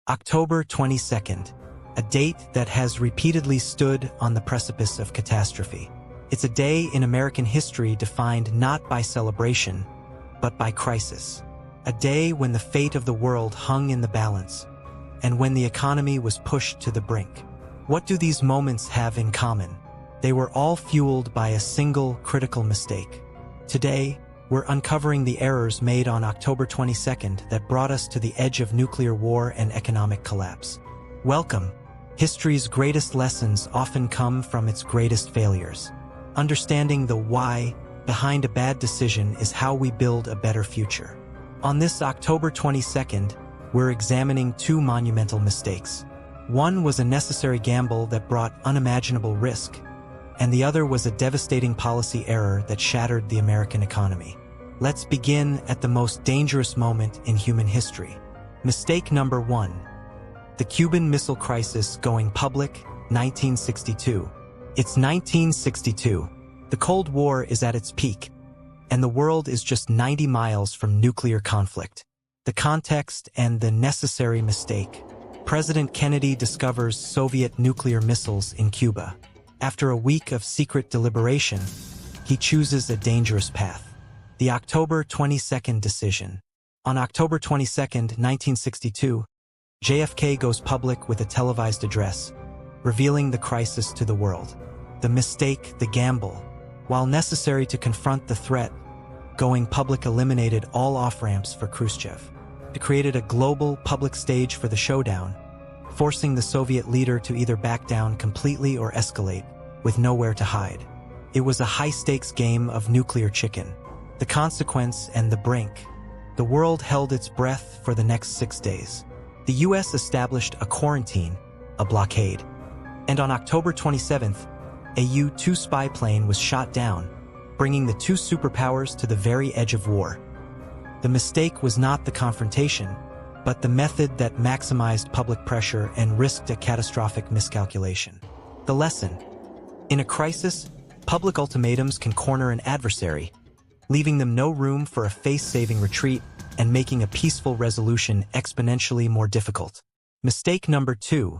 October 22nd, a date that has repeatedly stood on the precipice of catastrophe. It's a day in American history defined not by celebration, but by crisis. A day when the fate of the world hung in the balance, and when the economy was pushed to the brink. What do these moments have in common? They were all fueled by a single critical mistake. Today, we're uncovering the errors made on October 22nd that brought us to the edge of nuclear war and economic collapse. Welcome. History's greatest lessons often come from its greatest failures. Understanding the why behind a bad decision is how we build a better future. On this October 22nd, we're examining two monumental mistakes. One was a necessary gamble that brought unimaginable risk, and the other was a devastating policy error that shattered the American economy. Let's begin at the most dangerous moment in human history. Mistake number 1. The Cuban Missile Crisis going public, 1962. It's 1962. The Cold War is at its peak, and the world is just 90 miles from nuclear conflict. The context and the necessary mistake. President Kennedy discovers Soviet nuclear missiles in Cuba. After a week of secret deliberation, he chooses a dangerous path. The October 22nd decision. On October 22nd, 1962, JFK goes public with a televised address, revealing the crisis to the world. The mistake, the gamble. While necessary to confront the threat, going public eliminated all off-ramps for Khrushchev. It created a global public stage for the showdown, forcing the Soviet leader to either back down completely or escalate, with nowhere to hide. It was a high-stakes game of nuclear chicken. The consequence and the brink. The world held its breath for the next 6 days. The US established a quarantine, a blockade. And on October 27th, a U-2 spy plane was shot down, bringing the two superpowers to the very edge of war. The mistake was not the confrontation, but the method that maximized public pressure and risked a catastrophic miscalculation. The lesson. In a crisis, public ultimatums can corner an adversary, leaving them no room for a face-saving retreat and making a peaceful resolution exponentially more difficult. Mistake number 2.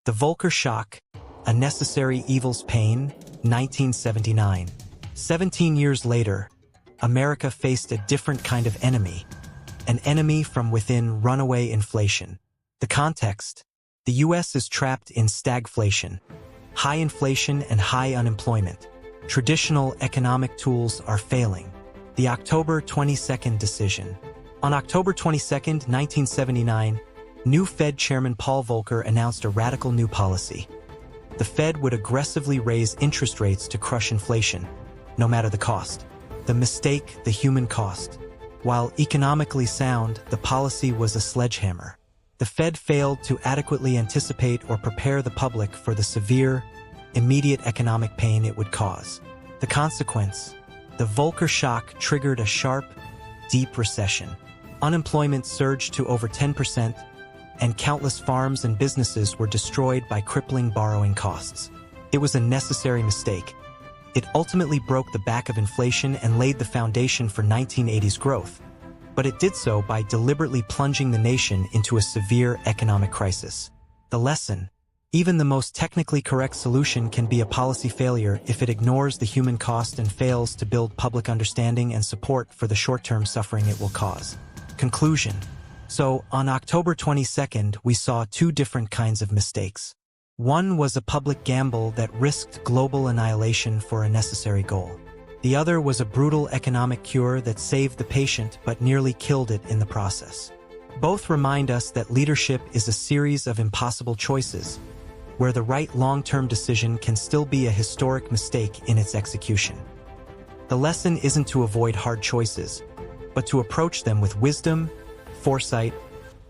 The Volcker Shock, a necessary evil's pain, 1979. 17 years later, America faced a different kind of enemy, an enemy from within runaway inflation. The context. The US is trapped in stagflation, high inflation and high unemployment. Traditional economic tools are failing. The October 22nd decision. On October 22nd, 1979, new Fed Chairman Paul Volcker announced a radical new policy. The Fed would aggressively raise interest rates to crush inflation, no matter the cost. The mistake, the human cost. While economically sound, the policy was a sledgehammer. The Fed failed to adequately anticipate or prepare the public for the severe, immediate economic pain it would cause. The consequence, the Volcker Shock triggered a sharp, deep recession. Unemployment surged to over 10%, and countless farms and businesses were destroyed by crippling borrowing costs. It was a necessary mistake. It ultimately broke the back of inflation and laid the foundation for 1980s growth. But it did so by deliberately plunging the nation into a severe economic crisis. The lesson. Even the most technically correct solution can be a policy failure if it ignores the human cost and fails to build public understanding and support for the short-term suffering it will cause. Conclusion. So, on October 22nd, we saw two different kinds of mistakes. One was a public gamble that risked global annihilation for a necessary goal. The other was a brutal economic cure that saved the patient but nearly killed it in the process. Both remind us that leadership is a series of impossible choices, where the right long-term decision can still be a historic mistake in its execution. The lesson isn't to avoid hard choices, but to approach them with wisdom, foresight,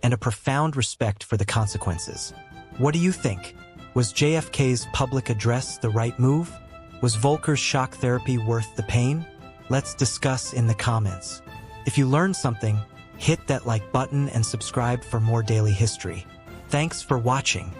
and a profound respect for the consequences. What do you think? Was JFK's public address the right move? Was Volcker's shock therapy worth the pain? Let's discuss in the comments. If you learned something, hit that like button and subscribe for more daily history. Thanks for watching.